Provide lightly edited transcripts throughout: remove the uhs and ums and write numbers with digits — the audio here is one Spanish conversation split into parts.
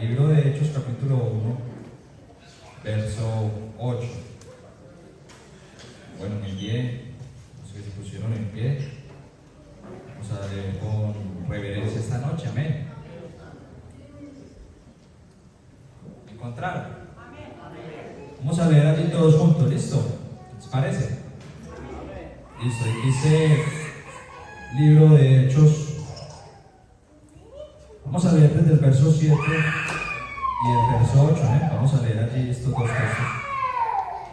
Libro de Hechos, capítulo 1, verso 8. Bueno, muy bien, los que se pusieron en pie, vamos a leer con reverencia esta noche, amén. ¿Encontraron? Vamos a leer allí todos juntos, ¿listo? ¿Les parece? Listo, y dice Libro de Hechos. Vamos a leer desde el verso 7 y el verso 8, Vamos a leer allí estos dos versos.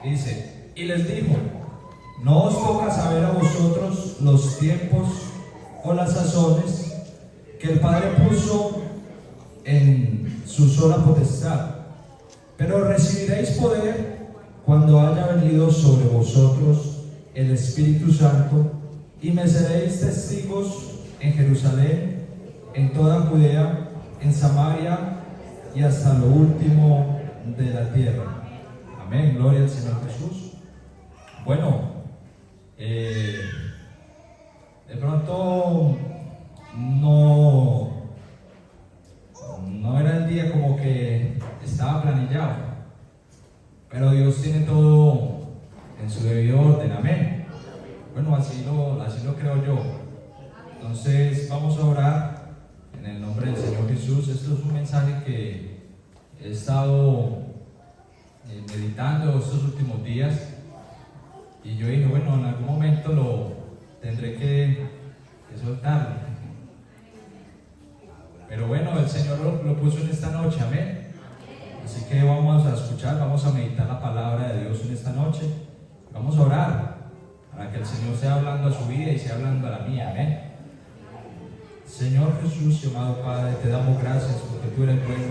Dice, y les dijo, no os toca saber a vosotros los tiempos o las sazones que el Padre puso en su sola potestad, pero recibiréis poder cuando haya venido sobre vosotros el Espíritu Santo, y me seréis testigos en Jerusalén, en toda Judea, en Samaria y hasta lo último de la tierra. Amén, gloria al Señor Jesús. Bueno, de pronto no era el día como que estaba planillado, pero Dios tiene todo en su debido orden, amén. Bueno, así lo creo yo. Entonces vamos a orar en el nombre del Señor Jesús. Esto es un mensaje que he estado meditando estos últimos días, y yo dije, bueno, en algún momento lo tendré que soltarlo. Pero bueno, el Señor lo puso en esta noche, amén. Así que vamos a escuchar, vamos a meditar la palabra de Dios en esta noche. Vamos a orar para que el Señor sea hablando a su vida y sea hablando a la mía, amén. Señor Jesús, amado Padre, te damos gracias porque tú eres bueno,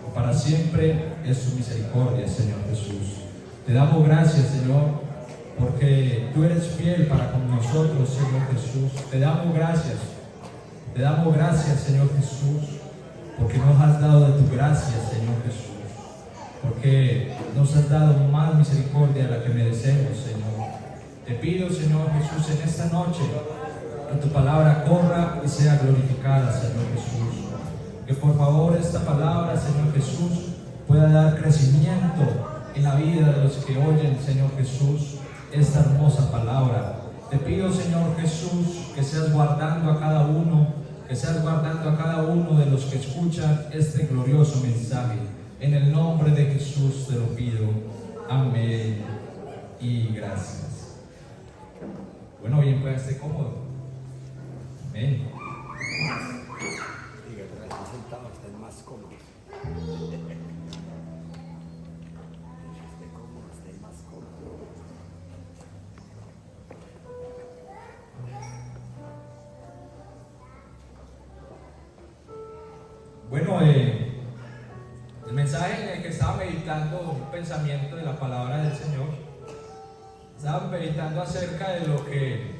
y para siempre es tu misericordia, Señor Jesús. Te damos gracias, Señor, porque tú eres fiel para con nosotros, Señor Jesús. Te damos gracias, Señor Jesús, porque nos has dado de tu gracia, Señor Jesús, porque nos has dado más misericordia de la que merecemos, Señor. Te pido, Señor Jesús, en esta noche, que tu palabra corra y sea glorificada, Señor Jesús. Que por favor esta palabra, Señor Jesús, pueda dar crecimiento en la vida de los que oyen, Señor Jesús, esta hermosa palabra. Te pido, Señor Jesús, que seas guardando a cada uno, de los que escuchan este glorioso mensaje. En el nombre de Jesús te lo pido. Amén y gracias. Bueno, bien, pues esté cómodo. Amén. Diga, gracias, sentado, estén más cómodos. Estén más cómodos. Bueno, el mensaje en el que estaba meditando, un pensamiento de la palabra del Señor, estaba meditando acerca de lo que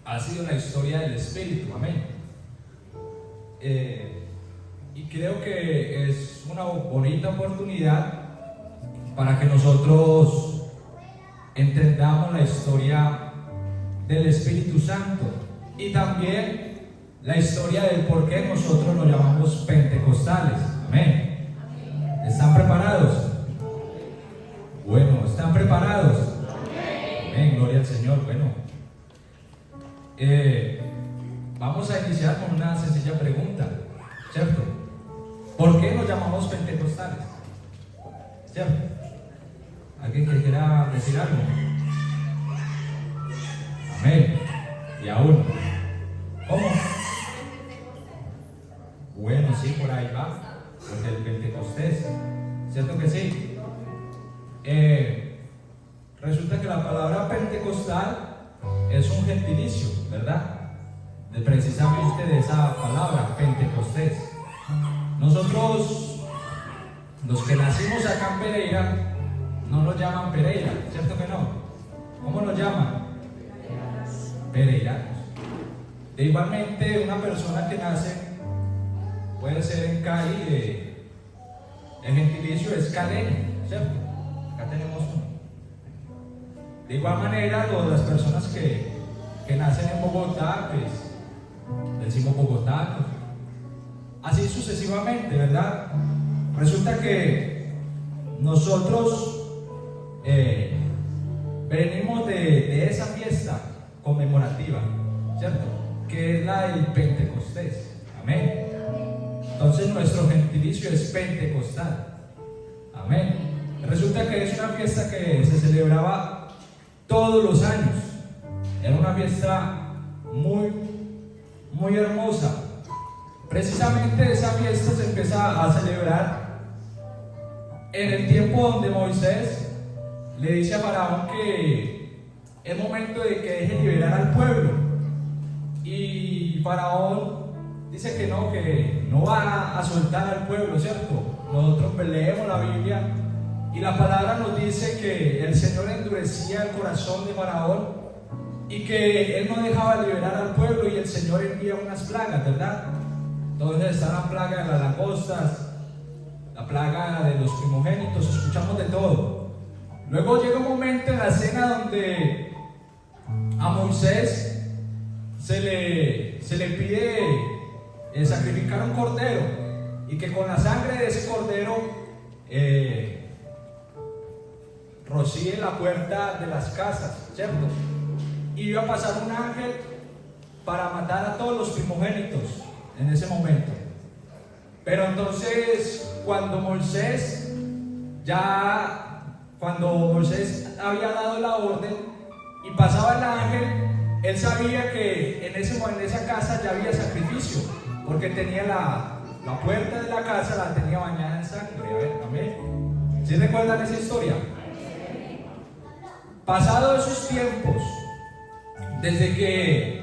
ha sido la historia del Espíritu, amén. Y creo que es una bonita oportunidad para que nosotros entendamos la historia del Espíritu Santo y también la historia del por qué nosotros nos llamamos pentecostales, amén. ¿Están preparados? Bueno, ¿están preparados? Amén, gloria al Señor. Bueno, vamos a iniciar con una sencilla pregunta, ¿cierto? ¿Por qué nos llamamos pentecostales? ¿Cierto? ¿Alguien que quiera decir algo? Amén. Y aún, ¿cómo? Bueno, sí, por ahí va, porque el Pentecostés, ¿cierto que sí? Resulta que la palabra pentecostal es un gentilicio, ¿verdad? Precisamente de esa palabra, Pentecostés. Nosotros, los que nacimos acá en Pereira, no nos llaman Pereira, ¿cierto que no? ¿Cómo nos llaman? Pereiranos. Igualmente, una persona que nace puede ser en Cali, el gentilicio es caleño, ¿cierto? Acá tenemos uno. De igual manera, las personas que nacen en Bogotá, pues decimos bogotanos. así sucesivamente, ¿verdad? Resulta que nosotros venimos de esa fiesta conmemorativa, ¿cierto? Que es la del Pentecostés. Amén. Entonces nuestro gentilicio es pentecostal. Amén. Resulta que es una fiesta que se celebraba todos los años. Era una fiesta muy hermosa. Precisamente esa fiesta se empieza a celebrar en el tiempo donde Moisés le dice a Faraón que es momento de que deje liberar al pueblo. Y Faraón dice que no va a soltar al pueblo, ¿cierto? Nosotros leemos la Biblia y la palabra nos dice que el Señor endurecía el corazón de Faraón y que él no dejaba liberar al pueblo, y el Señor envía unas plagas, ¿verdad? Entonces está la plaga de las langostas, la plaga de los primogénitos, escuchamos de todo. Luego llega un momento en la escena donde a Moisés se le pide sacrificar un cordero, y que con la sangre de ese cordero rocíe la puerta de las casas, ¿cierto? Y iba a pasar un ángel para matar a todos los primogénitos en ese momento. Pero entonces cuando Moisés había dado la orden y pasaba el ángel, él sabía que en esa casa ya había sacrificio, porque tenía la puerta de la casa, la tenía bañada en sangre. A ver, amén. ¿Sí recuerdan esa historia? Pasado esos tiempos, desde que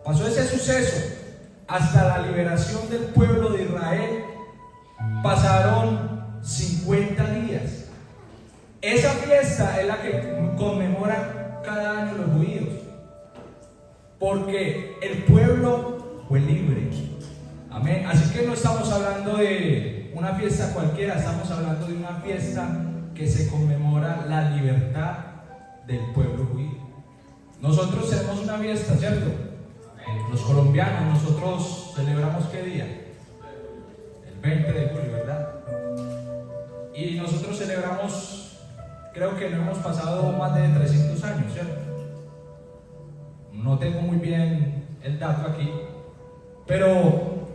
pasó ese suceso hasta la liberación del pueblo de Israel, pasaron 50 días. Esa fiesta es la que conmemoran cada año los judíos, porque el pueblo fue libre. Amén. Así que no estamos hablando de una fiesta cualquiera, estamos hablando de una fiesta que se conmemora la libertad del pueblo judío. Nosotros tenemos una fiesta, ¿cierto? Los colombianos, nosotros celebramos ¿qué día? El 20 de julio, ¿verdad? Y nosotros celebramos, creo que no hemos pasado más de 300 años, ¿cierto? No tengo muy bien el dato aquí, pero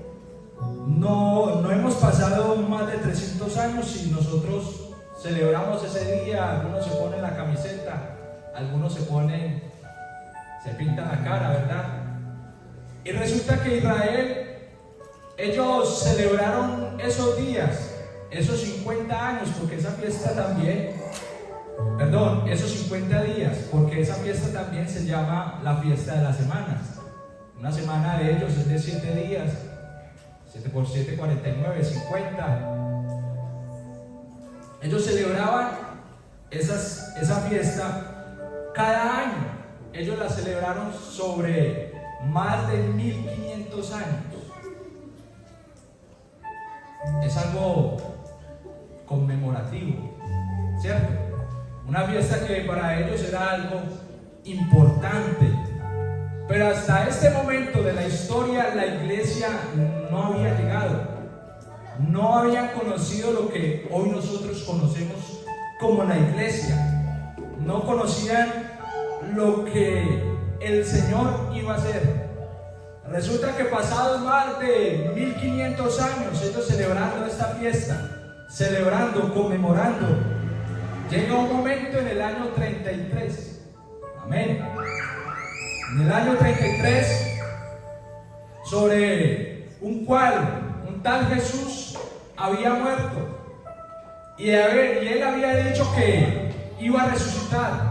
no hemos pasado más de 300 años y nosotros celebramos ese día. Algunos se ponen la camiseta, algunos se pintan la cara, ¿verdad? Y resulta que Israel, ellos celebraron esos días, esos 50 años, porque esa fiesta también, esos 50 días, porque esa fiesta también se llama la fiesta de las semanas. Una semana de ellos es de 7 días, 7 por 7, 49, 50. Ellos celebraban esa fiesta cada año. Ellos la celebraron sobre más de 1500 años. Es algo conmemorativo, ¿cierto? Una fiesta que para ellos era algo importante. Pero hasta este momento de la historia, la iglesia no había llegado. No habían conocido lo que hoy nosotros conocemos como la iglesia. No conocían lo que el Señor iba a hacer. Resulta que pasados más de 1500 años, ellos celebrando esta fiesta, conmemorando, llega un momento en el año 33. Amén. En el año 33, sobre un tal Jesús había muerto, y él había dicho que iba a resucitar,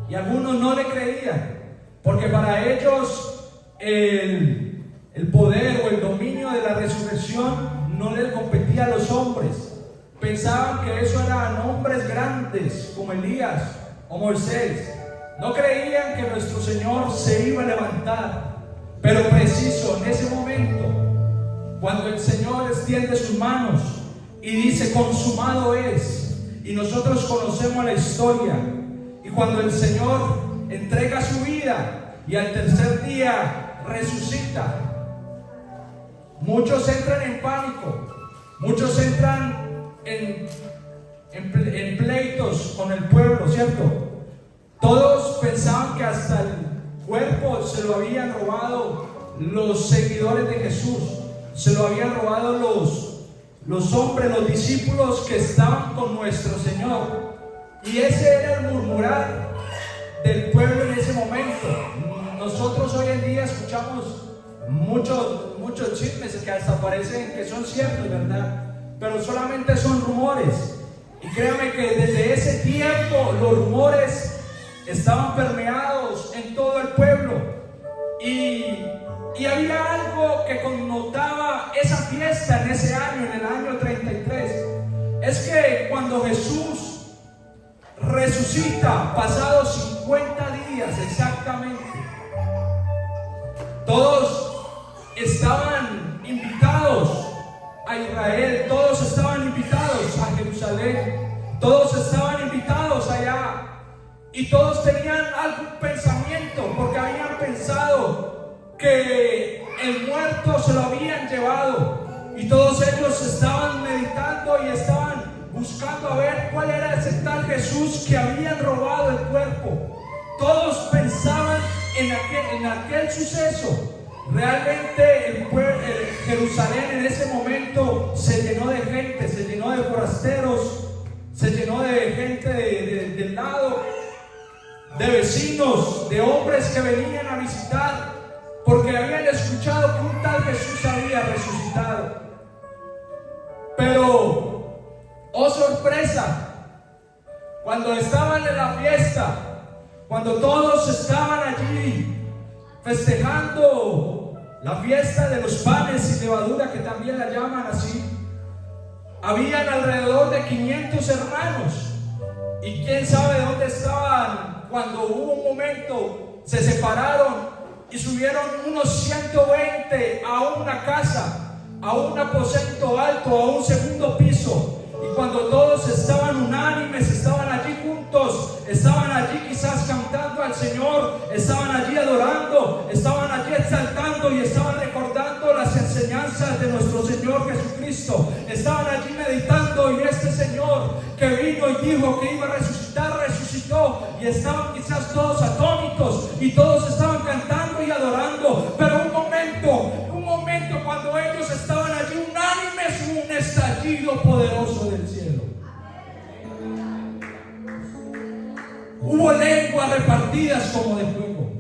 y algunos no le creían, porque para ellos el poder o el dominio de la resurrección no les competía a los hombres. Pensaban que eso eran hombres grandes como Elías o Moisés. No creían que nuestro Señor se iba a levantar. Pero preciso en ese momento, cuando el Señor extiende sus manos y dice consumado es, y nosotros conocemos la historia, y cuando el Señor entrega su vida y al tercer día resucita, muchos entran en pánico, muchos entran en pleitos con el pueblo, ¿cierto? Todos pensaban que hasta el cuerpo se lo habían robado los seguidores de Jesús, se lo habían robado los hombres, los discípulos que estaban con nuestro Señor. Y ese era el murmurar del pueblo en ese momento. Nosotros hoy en día escuchamos muchos chismes que hasta parecen que son ciertos, ¿verdad? Pero solamente son rumores. Y créame que desde ese tiempo los rumores estaban permeados en todo el pueblo. Y había algo que connotaba esa fiesta en ese año, en el año 33. Es que cuando Jesús resucita, pasados 50 días exactamente, todos estaban invitados a Israel, todos estaban invitados a Jerusalén, todos estaban invitados allá, y todos tenían algún pensamiento, porque habían pensado que el muerto se lo habían llevado, y todos ellos estaban meditando y estaban buscando a ver cuál era ese tal Jesús que habían robado el cuerpo. Todos pensaban en aquel suceso. Realmente Jerusalén en ese momento se llenó de gente, se llenó de forasteros, se llenó de gente del lado, de vecinos, de hombres que venían a visitar, porque habían escuchado que un tal Jesús había resucitado. Pero, oh sorpresa, cuando estaban en la fiesta, cuando todos estaban allí festejando la fiesta de los panes y levadura, que también la llaman así, habían alrededor de 500 hermanos, y quién sabe dónde estaban cuando hubo un momento, se separaron y subieron unos 120 a una casa, a un aposento alto, a un segundo piso. Y cuando todos estaban unánimes, estaban allí juntos, estaban allí quizás cantando al Señor, estaban allí adorando, estaban allí exaltando y estaban recordando las enseñanzas de nuestro Señor Jesucristo, estaban allí meditando, y este Señor que vino y dijo que iba a resucitar, resucitó, y estaban quizás todos atónitos y todos estaban cantando y adorando. Pero un momento cuando ellos estaban allí unánimes, hubo un estallido poderoso del cielo. Hubo lenguas repartidas como de fuego.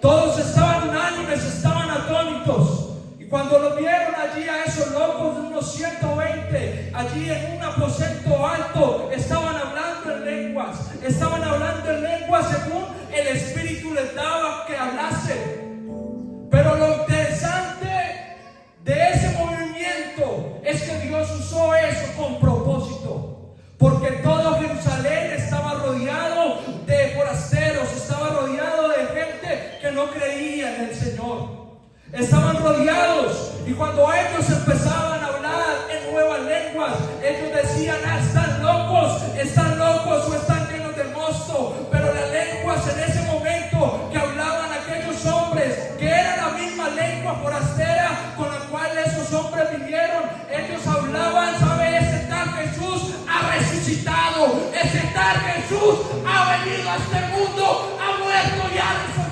Todos estaban unánimes, estaban atónitos. Y cuando lo vieron allí a esos locos, unos 120, allí en un aposento alto, estaban hablando en lenguas. Estaban hablando en lenguas según el Espíritu les daba que hablase. Pero lo interesante de ese movimiento es que Dios usó eso con propósito, porque todo Jerusalén estaba rodeado de forasteros, estaba rodeado de gente que no creía en el Señor. Estaban rodeados, y cuando ellos empezaban a hablar en nuevas lenguas, ellos decían: están locos o están llenos de mosto. Pero las lenguas en ese momento que hablaban aquellos hombres, que era la misma lengua forastera con la cual esos hombres vivieron, ellos hablaban: ¿sabe? Ese tal Jesús ha resucitado, ese tal Jesús ha venido a este mundo, ha muerto y ha resucitado.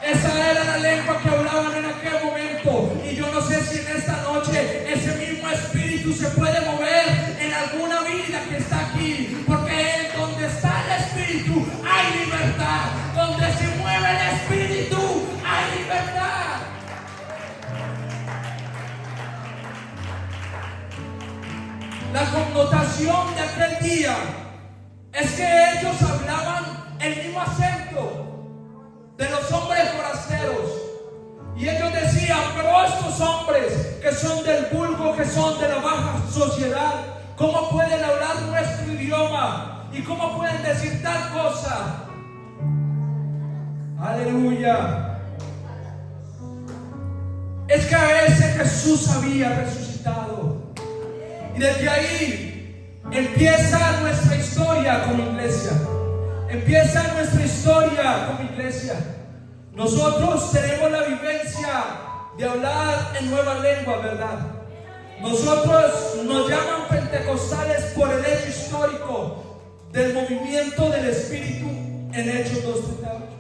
Esa era la lengua que hablaban en aquel momento. Y yo no sé si en esta noche ese mismo espíritu se puede mover en alguna vida que está aquí, porque donde está el espíritu hay libertad. Donde se mueve el espíritu hay libertad. La connotación de aquel día es que ellos hablaban el mismo acento de los hombres forasteros, y ellos decían: pero estos hombres que son del vulgo, que son de la baja sociedad, ¿cómo pueden hablar nuestro idioma? ¿Y cómo pueden decir tal cosa? Aleluya. Es que a ese Jesús había resucitado, y desde ahí empieza nuestra historia como iglesia. Empieza nuestra historia como iglesia. Nosotros tenemos la vivencia de hablar en nuevas lenguas, ¿verdad? Nosotros nos llaman pentecostales por el hecho histórico del movimiento del Espíritu en Hechos 2:38.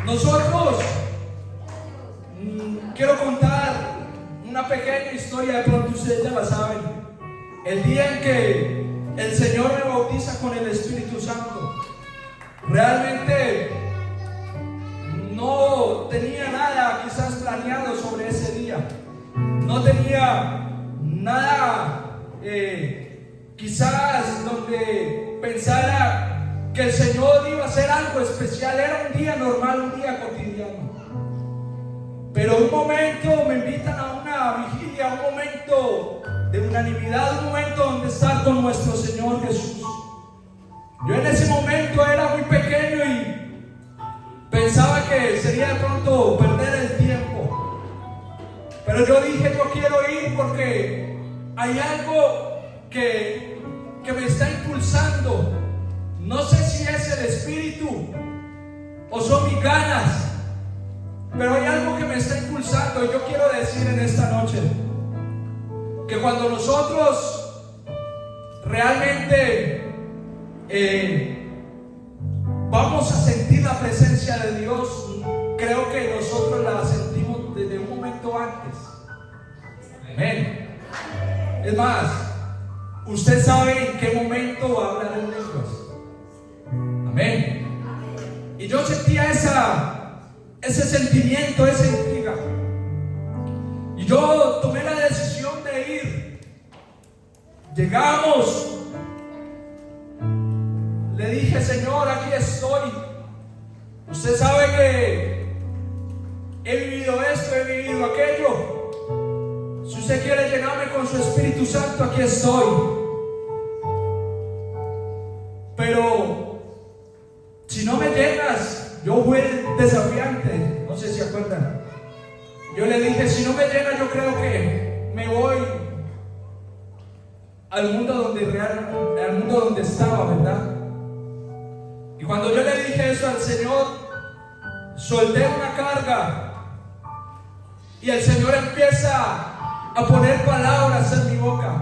Nosotros, quiero contar una pequeña historia, de pronto ustedes ya la saben. El día en que el Señor me bautiza con el Espíritu Santo, realmente no tenía nada quizás planeado sobre ese día. No tenía nada quizás donde pensara que el Señor iba a hacer algo especial. Era un día normal, un día cotidiano. Pero un momento me invitan a una vigilia, un momento de unanimidad, un momento donde estar con nuestro Señor Jesús. Yo en ese momento era muy pequeño y pensaba que sería de pronto perder el tiempo. Pero yo dije, yo quiero ir porque hay algo que me está impulsando. No sé si es el Espíritu o son mis ganas, pero hay algo que me está impulsando. Y yo quiero decir en esta noche que cuando nosotros realmente vamos a sentir la presencia de Dios, creo que nosotros la sentimos desde un momento antes. Amén. Es más, usted sabe en qué momento va a hablar en lenguas. Amén. Y yo sentía ese sentimiento, esa intriga. Y yo tomé la decisión de ir. Llegamos. Le dije, Señor, aquí estoy. Usted sabe que he vivido esto, he vivido aquello. Si usted quiere llenarme con su Espíritu Santo, aquí estoy. Pero si no me llenas, yo fui el desafiante. No sé si se acuerdan. Yo le dije, si no me llenas, yo creo que me voy al mundo donde estaba, ¿verdad? Y cuando yo le dije eso al Señor, solté una carga y el Señor empieza a poner palabras en mi boca.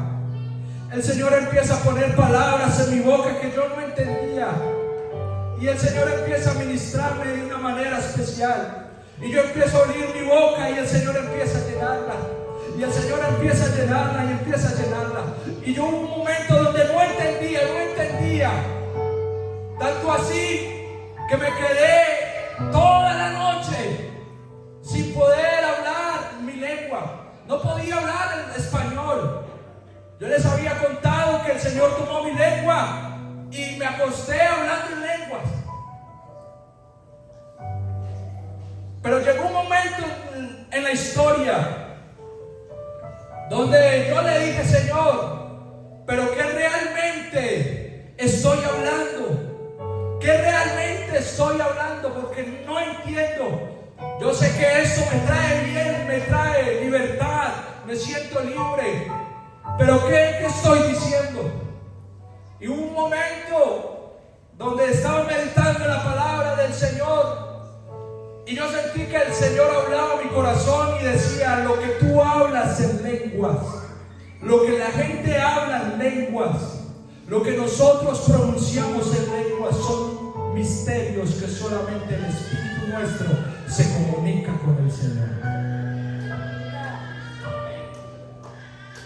El Señor empieza a poner palabras en mi boca que yo no entendía. Y el Señor empieza a ministrarme de una manera especial. Y yo empiezo a abrir mi boca y el Señor empieza a llenarla. Y el Señor empieza a llenarla y empieza a llenarla. Y yo hubo un momento donde no entendía. Tanto así que me quedé toda la noche sin poder hablar mi lengua. No podía hablar el español. Yo les había contado que el Señor tomó mi lengua y me acosté hablando en lenguas. Pero llegó un momento en la historia donde yo le dije, Señor, pero ¿qué realmente estoy hablando? ¿Qué realmente estoy hablando? Porque no entiendo. Yo sé que esto me trae bien, me trae libertad, me siento libre. Pero ¿qué estoy diciendo? Y hubo un momento donde estaba meditando la palabra del Señor y yo sentí que el Señor hablaba a mi corazón y decía, lo que tú hablas en lenguas, lo que la gente habla en lenguas, lo que nosotros pronunciamos en lenguas son misterios que solamente el Espíritu nuestro se comunica con el Señor.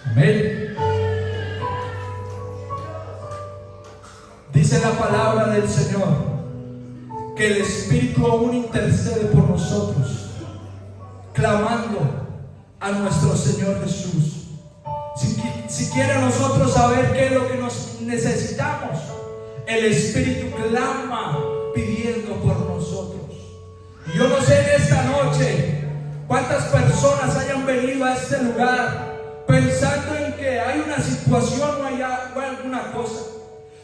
Amén. Dice la palabra del Señor que el Espíritu aún intercede por nosotros, clamando a nuestro Señor Jesús. Si quiere nosotros saber qué es lo que nos necesitamos, el Espíritu clama pidiendo por nosotros. Y yo no sé en esta noche cuántas personas hayan venido a este lugar pensando en que hay una situación o hay alguna cosa.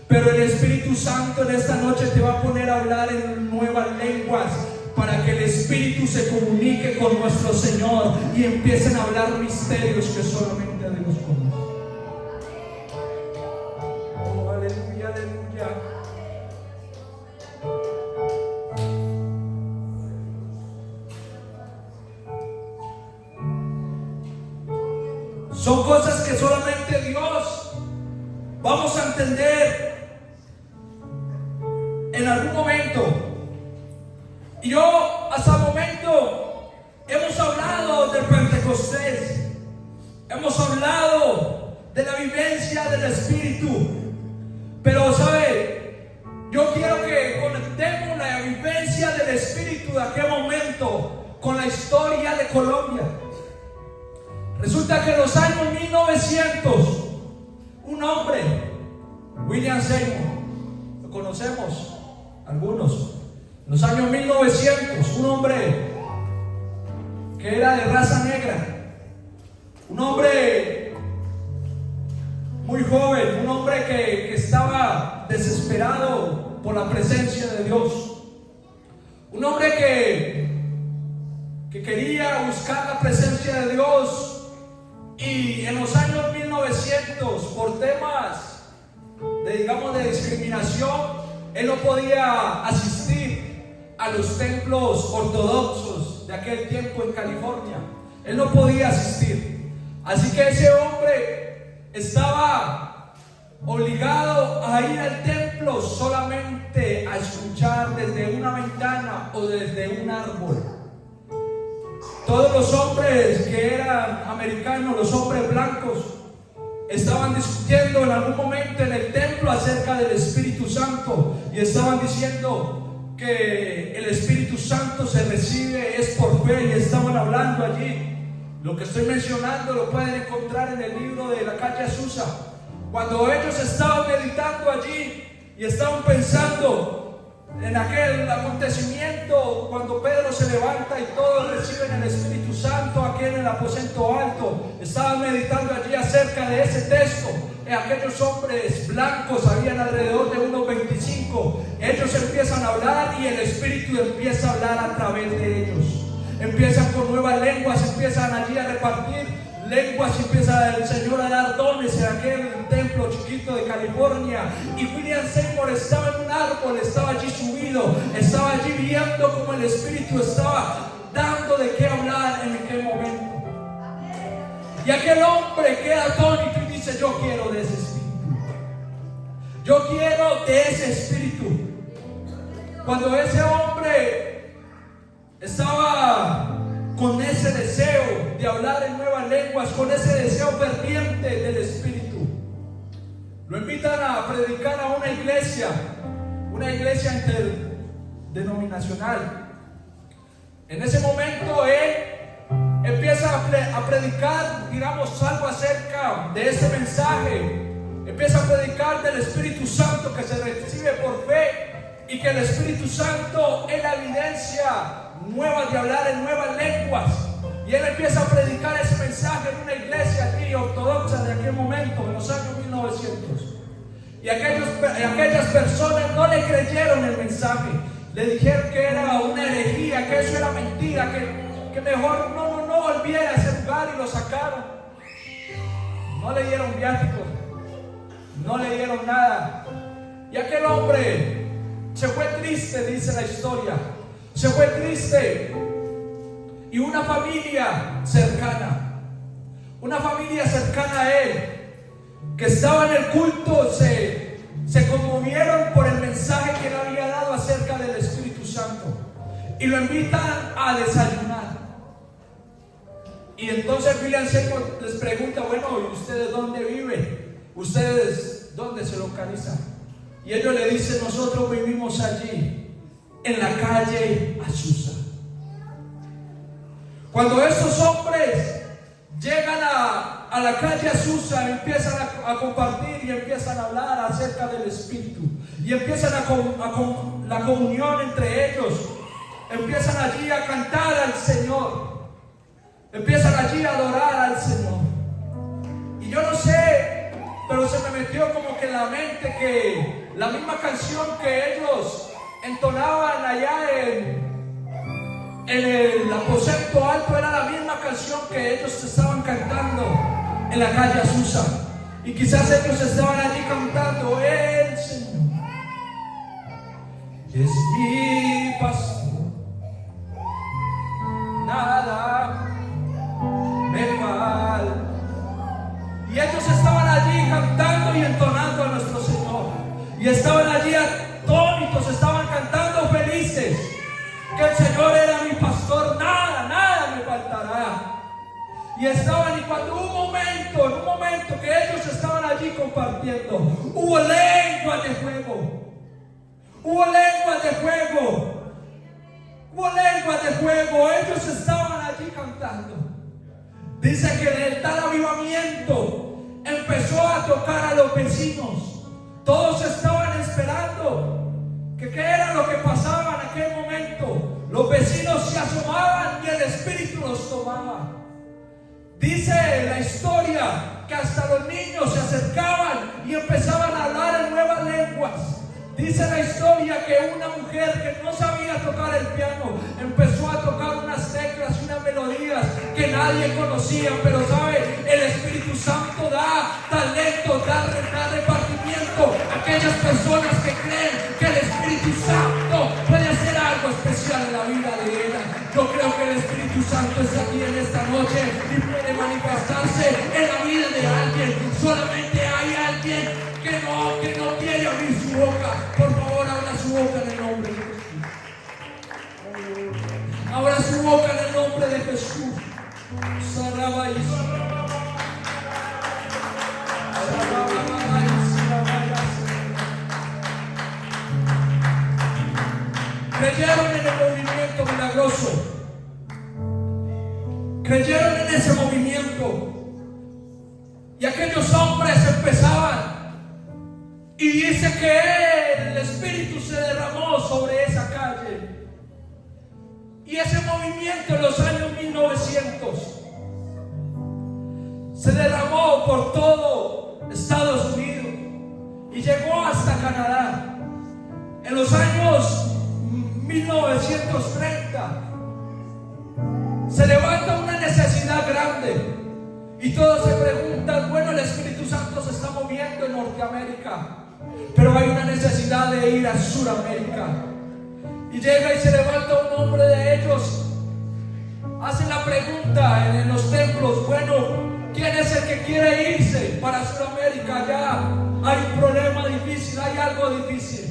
Pero el Espíritu Santo en esta noche te va a poner a hablar en nuevas lenguas para que el Espíritu se comunique con nuestro Señor y empiecen a hablar misterios que solamente Dios conoce. Oh, aleluya, aleluya. Son cosas que solamente Dios vamos a entender en algún momento. Y yo hasta el momento hemos hablado del Pentecostés, hemos hablado de la vivencia del Espíritu, pero ¿sabe? Yo quiero que conectemos la vivencia del Espíritu de aquel momento con la historia de Colombia. Resulta que en los años 1900, un hombre, William Seymour, lo conocemos algunos. En los años 1900, un hombre que era de raza negra, un hombre muy joven, un hombre que estaba desesperado por la presencia de Dios, un hombre que quería buscar la presencia de Dios. Y en los años 1900, por temas de discriminación, él no podía asistir a los templos ortodoxos de aquel tiempo en California. Él no podía asistir. Así que ese hombre estaba obligado a ir al templo solamente a escuchar desde una ventana o desde un árbol. Todos los hombres que eran americanos, los hombres blancos, estaban discutiendo en algún momento en el templo acerca del Espíritu Santo y estaban diciendo que el Espíritu Santo se recibe es por fe, y estaban hablando allí. Lo que estoy mencionando lo pueden encontrar en el libro de la calle Azusa. Cuando ellos estaban meditando allí y estaban pensando en aquel acontecimiento, cuando Pedro se levanta y todos reciben el Espíritu Santo aquí en el aposento alto, estaban meditando allí acerca de ese texto. Aquellos hombres blancos, habían alrededor de unos 25, ellos empiezan a hablar y el Espíritu empieza a hablar a través de ellos. Empiezan con nuevas lenguas, empiezan allí a repartir lenguas y empieza el Señor a dar dones en aquel templo chiquito de California. Y William Seymour estaba en un árbol, estaba allí subido, estaba allí viendo como el Espíritu estaba dando de qué hablar en aquel momento. Y aquel hombre queda atónito y dice: yo quiero de ese Espíritu, yo quiero de ese Espíritu. Cuando ese hombre estaba con ese deseo de hablar en nuevas lenguas, con ese deseo ferviente del Espíritu, lo invitan a predicar a una iglesia interdenominacional. En ese momento él empieza a predicar, digamos, algo acerca de ese mensaje. Empieza a predicar del Espíritu Santo que se recibe por fe y que el Espíritu Santo es la evidencia nueva de hablar en nuevas lenguas. Y él empieza a predicar ese mensaje en una iglesia aquí ortodoxa de aquel momento, en los años 1900. Y aquellas personas no le creyeron el mensaje. Le dijeron que era una herejía, que eso era mentira, que mejor no volviera a ese lugar, y lo sacaron. No le dieron viáticos, no le dieron nada. Y aquel hombre se fue triste, dice la historia. Se fue triste. Y una familia cercana a él, que estaba en el culto, se conmovieron por el mensaje que él había dado acerca del Espíritu Santo, y lo invitan a desayunar. Y entonces William Seymour les pregunta: bueno, ¿y ustedes dónde viven? ¿Ustedes dónde se localizan? Y ellos le dicen: nosotros vivimos allí, en la calle Azusa. Cuando estos hombres llegan a la calle Azusa, empiezan a compartir y empiezan a hablar acerca del Espíritu, y empiezan la comunión entre ellos, empiezan allí a cantar al Señor, empiezan allí a adorar al Señor. Y yo no sé, pero se me metió como que en la mente que la misma canción que ellos entonaban allá en el aposento alto era la misma canción que ellos estaban cantando en la calle Azusa. Y quizás ellos estaban allí cantando: el Señor es mi pastor, nada me falta. y estaban allí atónitos, estaban cantando felices, que el Señor era mi pastor, nada me faltará. Y estaban, y cuando en un momento que ellos estaban allí compartiendo, hubo lenguas de fuego. Ellos estaban allí cantando. Dice que de tal avivamiento empezó a tocar a los vecinos. Todos estaban esperando que qué era lo que pasaba en aquel momento. Los vecinos se asomaban y el Espíritu los tomaba. Dice la historia que hasta los niños se acercaban y empezaban a hablar en nuevas lenguas. Dice la historia que una mujer que no sabía tocar el piano empezó a tocar unas teclas y unas melodías que nadie conocía, pero sabe, el Espíritu Santo da talento, da repartimiento a aquellas personas que creen que el Espíritu Santo puede hacer algo especial en la vida de ella. Yo creo que el Espíritu Santo está aquí en esta noche y puede manifestarse en la vida de alguien. Solamente hay alguien que no quiere abrir su boca. Por favor, abra su boca en el nombre de Jesús. Abra su boca en el nombre de Jesús. Creyeron en el movimiento milagroso. Creyeron en ese movimiento. Y aquellos hombres empezaban. Y dice que el Espíritu se derramó sobre esa calle. Y ese movimiento en los años 1900 se derramó por todo Estados Unidos y llegó hasta Canadá. En los años 1930 se levanta una necesidad grande. Y todos se preguntan, bueno, el Espíritu Santo se está moviendo en Norteamérica, pero hay una necesidad de ir a Sudamérica. Y llega y se levanta un hombre de ellos. Hacen la pregunta en los templos, bueno, ¿quién es el que quiere irse para Sudamérica? Ya hay un problema difícil, hay algo difícil.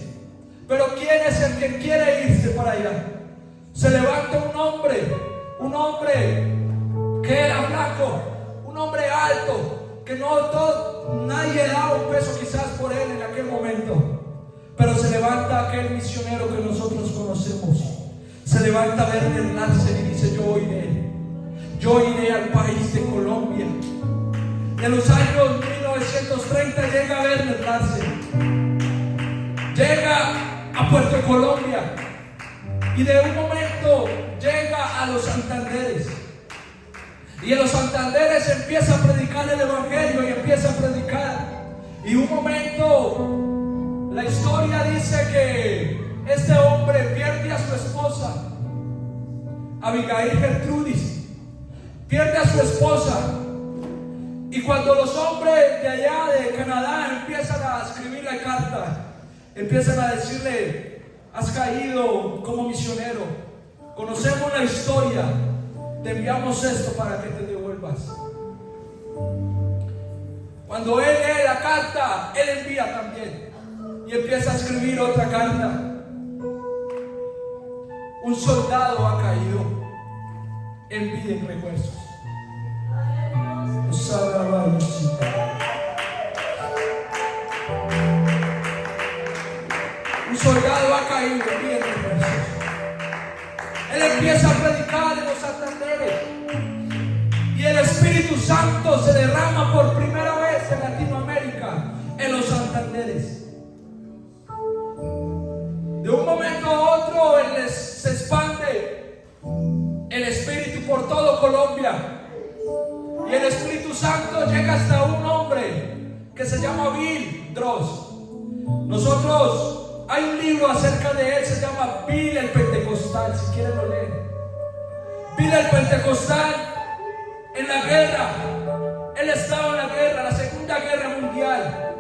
Pero ¿quién es el que quiere irse para allá? Se levanta un hombre que era blanco, un hombre alto, que nadie daba un peso quizás por él en aquel momento. Pero se levanta aquel misionero que nosotros conocemos. Se levanta Werner Larsen y dice, yo iré al país de Colombia. En los años 1930 llega Werner Larsen. Llega a Puerto Colombia. Y de un momento llega a los Santanderes. Y en los Santanderes empieza a predicar el Evangelio y empieza a predicar. Y un momento, la historia dice que este hombre pierde a su esposa, Abigail Gertrudis, pierde a su esposa. Y cuando los hombres de allá de Canadá empiezan a escribir la carta, empiezan a decirle, has caído como misionero, conocemos la historia, te enviamos esto para que te devuelvas. Cuando él lee la carta, él envía también y empieza a escribir otra carta. Un soldado ha caído en vida y refuerzos. Un soldado ha caído en vida y refuerzos. Él empieza a predicar en los Santanderes y el Espíritu Santo se derrama por primera vez en Latinoamérica, en los Santanderes. De un momento a otro se expande el Espíritu por todo Colombia y el Espíritu Santo llega hasta un hombre que se llama Bill Dross. Hay un libro acerca de él, se llama Bill el Pentecostal, si quieren lo leen. Bill el Pentecostal, en la guerra, él estaba en la guerra, la Segunda Guerra Mundial.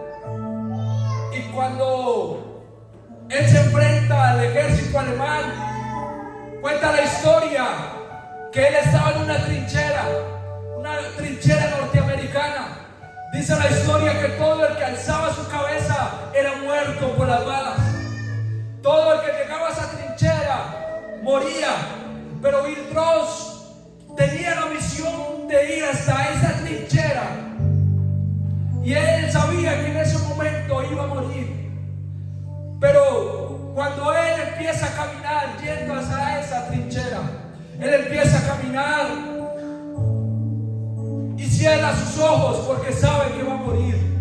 Y cuando él se enfrenta al ejército alemán, cuenta la historia que él estaba en una trinchera norteamericana. Dice la historia que todo el que alzaba su cabeza era muerto por las balas. Todo el que llegaba a esa trinchera moría. Pero Vildros tenía la misión de ir hasta esa trinchera. Y él sabía que en ese momento iba a morir. Pero cuando él empieza a caminar yendo hacia esa trinchera, él empieza a caminar y cierra sus ojos porque sabe que va a morir.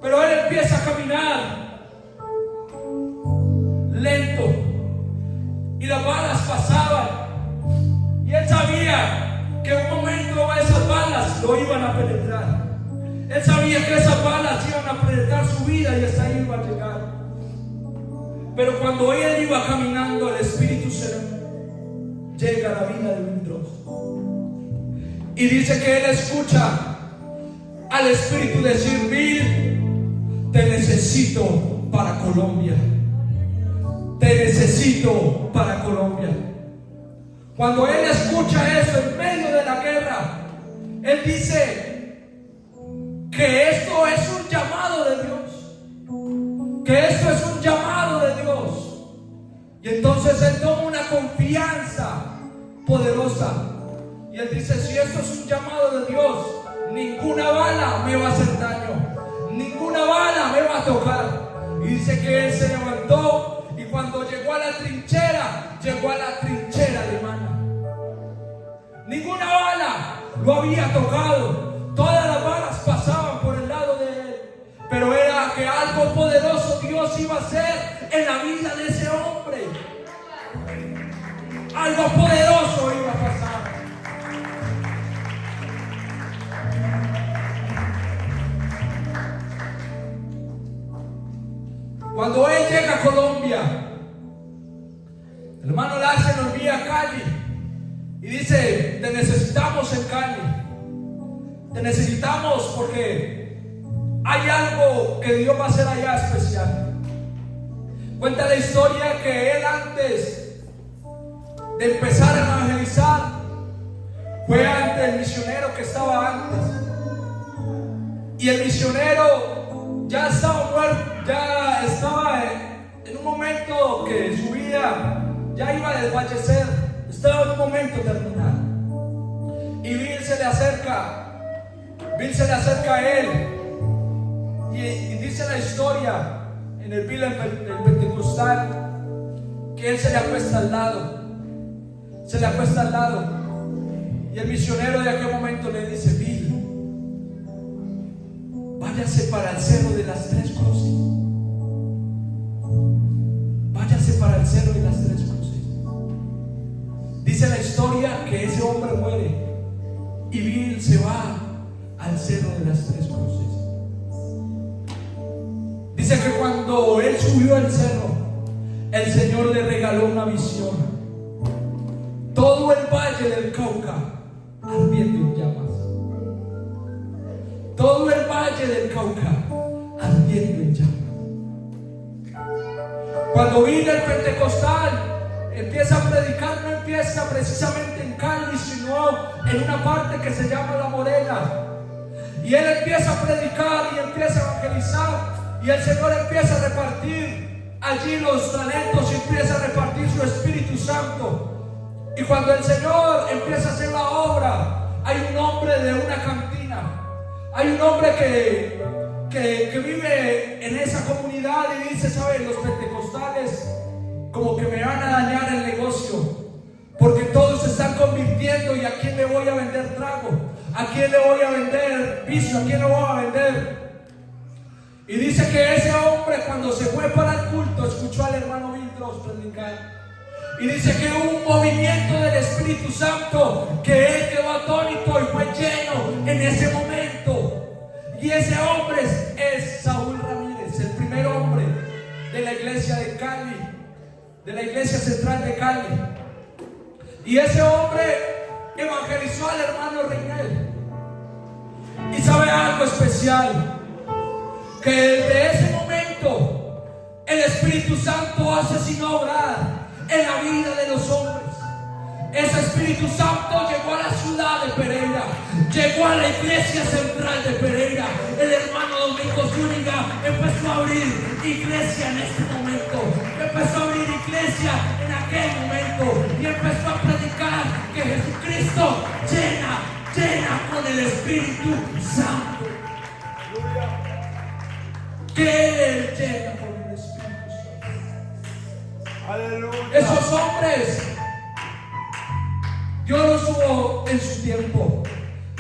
Pero él empieza a caminar lento y las balas pasaban. Y él sabía que en un momento esas balas lo iban a penetrar. Él sabía que esas balas iban a penetrar su vida y hasta ahí iba a llegar. Pero cuando él iba caminando, el Espíritu Santo llega a la vida de Vildros. Y dice que él escucha al Espíritu decir: Vil, te necesito para Colombia. Te necesito para Colombia. Cuando él escucha eso en medio de la guerra, él dice que esto es un llamado de Dios. Que esto es un llamado de Dios. Y entonces él toma una confianza poderosa. Y él dice: si esto es un llamado de Dios, ninguna bala me va a hacer daño. Ninguna bala me va a tocar. Y dice que él se levantó y cuando llegó a la trinchera alemana. Ninguna bala lo había tocado. Todas las balas pasaban por el lado de él. Pero era que algo poderoso Dios iba a hacer en la vida de ese hombre. Algo poderoso iba a pasar. Cuando él llega a Colombia, el hermano Lasse nos envía a Cali y dice: te necesitamos en Cali. Te necesitamos porque hay algo que Dios va a hacer allá especial. Cuenta la historia que él, antes de empezar a evangelizar, fue ante el misionero que estaba antes. Y el misionero ya estaba muerto, ya estaba en un momento que su vida ya iba a desfallecer, estaba en un momento terminal. Y Bill se le acerca a él y dice la historia en el Pentecostal que él se le acuesta al lado, y el misionero de aquel momento le dice: Bill, váyase para el cerro de las Tres Cruces. Váyase para el cerro de las Tres Cruces. Dice la historia que ese hombre muere y Bill se va al cerro de las Tres Cruces. Dice que cuando él subió al cerro, el Señor le regaló una visión. Todo el valle del Cauca ardiendo en llamas. Todo el valle del Cauca ardiendo en llamas. Cuando vino el Pentecostal, empieza a predicar, no empieza precisamente en Cali, sino en una parte que se llama La Morena. Y él empieza a predicar y empieza a evangelizar. Y el Señor empieza a repartir allí los talentos y empieza a repartir su Espíritu Santo. Y cuando el Señor empieza a hacer la obra, hay un hombre de una cantina. Hay un hombre que vive en esa comunidad y dice: ¿saben? Los pentecostales como que me van a dañar el negocio, porque todos se están convirtiendo, y ¿a quién le voy a vender trago? ¿A quién le voy a vender vicio? ¿A quién le voy a vender? Y dice que ese hombre, cuando se fue para el culto, escuchó al hermano Vildros predicar. Y dice que hubo un movimiento del Espíritu Santo, que él quedó atónito y fue lleno en ese momento. Y ese hombre es Saúl Ramírez, el primer hombre de la iglesia de Cali, de la iglesia central de Cali. Y ese hombre evangelizó al hermano Reinel. Y sabe algo especial, que desde ese momento el Espíritu Santo hace sin obrar en la vida de los hombres. Ese Espíritu Santo llegó a la ciudad de Pereira, llegó a la iglesia central de Pereira. El hermano Domingo Zúñiga empezó a abrir iglesia en este momento, empezó a abrir iglesia en aquel momento y empezó a predicar que Jesucristo llena con el Espíritu Santo, que Él llena con el Espíritu Santo. Aleluya. Esos hombres, Dios los hubo en su tiempo,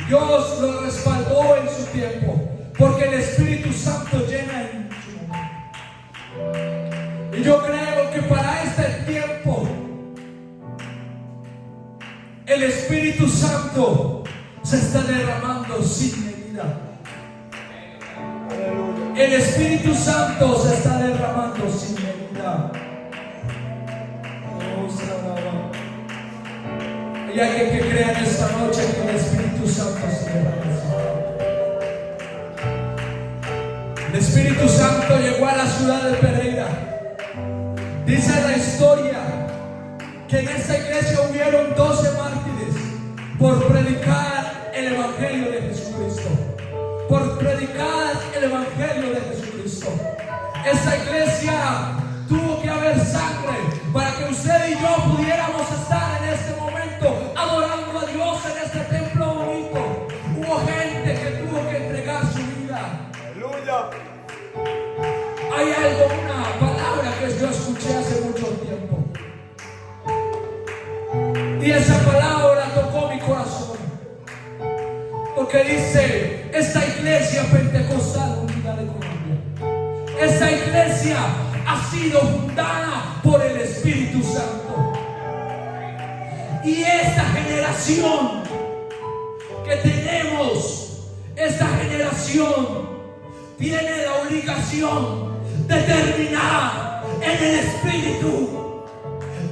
Dios los respaldó en su tiempo, porque el Espíritu Santo llena en su momento. Y yo creo que para este tiempo el Espíritu Santo se está derramando sin medida. El Espíritu Santo se está derramando sin medida. Y hay alguien que crea en esta noche que el Espíritu Santo se derrama. El Espíritu Santo llegó a la ciudad de Pereira. Dice la historia que en esta iglesia hubieron 12 mártires por predicar el Evangelio de Jesucristo. Por predicar el Evangelio de Jesucristo. Esta iglesia tuvo que haber sangre para que usted y yo pudiéramos estar en este momento adorando a Dios en este templo bonito. Hubo gente que tuvo que entregar su vida. Aleluya. Hay algo, una palabra que yo escuché hace mucho tiempo, y esa palabra tocó mi corazón, porque dice: esta iglesia pentecostal unida de Colombia, esta iglesia ha sido fundada por el Espíritu Santo, y esta generación que tenemos, esta generación tiene la obligación de terminar en el Espíritu.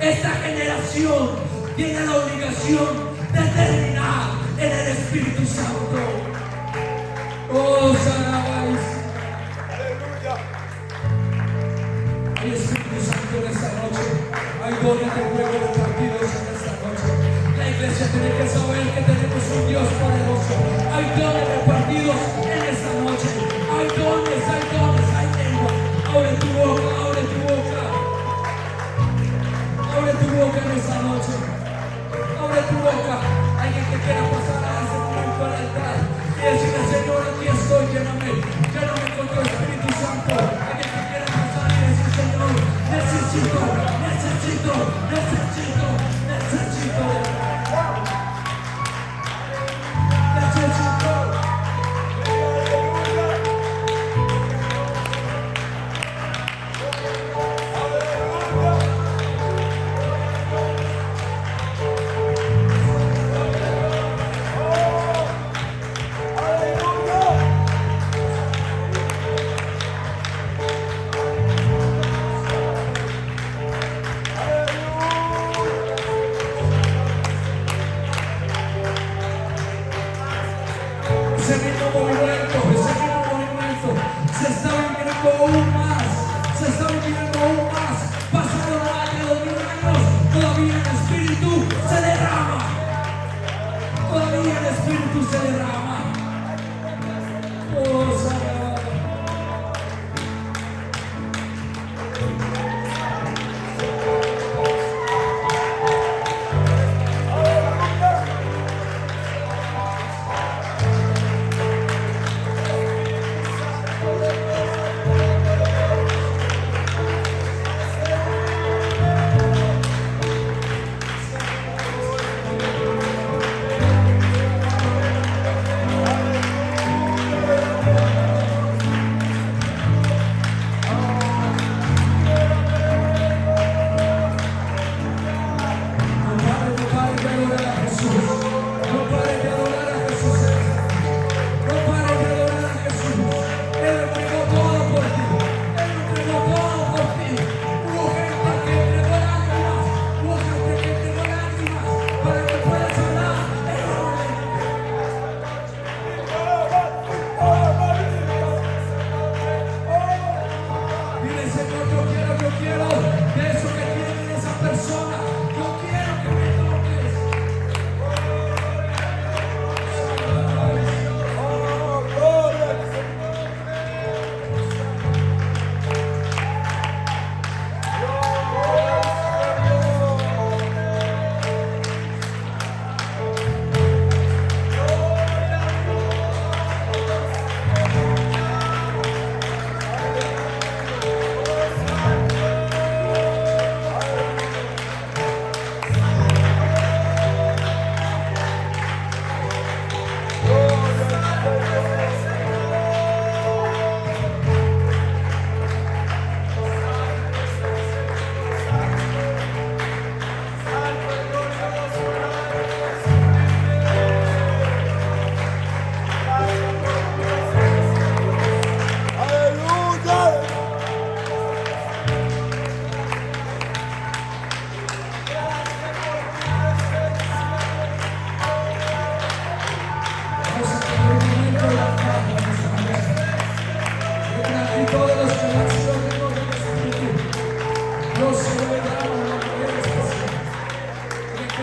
Esta generación tiene la obligación de terminar en el Espíritu Santo. Oh, Sarabáis. Aleluya. Hay Espíritu Santo en esta noche. Hay dones de fuego repartidos en esta noche. La iglesia tiene que saber que tenemos un Dios poderoso. Hay dones repartidos en esta noche. Hay dones, hay lengua. Abre tu boca, abre tu boca. Abre tu boca en esta noche. Abre tu boca. Alguien que quiera pasar a ese momento al altar y decirle: Señor, aquí estoy, lléname con tu Espíritu Santo. Alguien que quiera pasar y decir: Señor, necesito. Ese mismo movimiento se está viviendo aún más, pasaron más de 2000 años, todavía el Espíritu se derrama, Oh, Sagrado.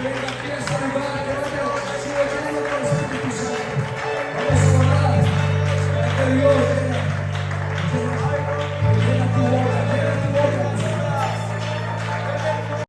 venga aquí a salvar.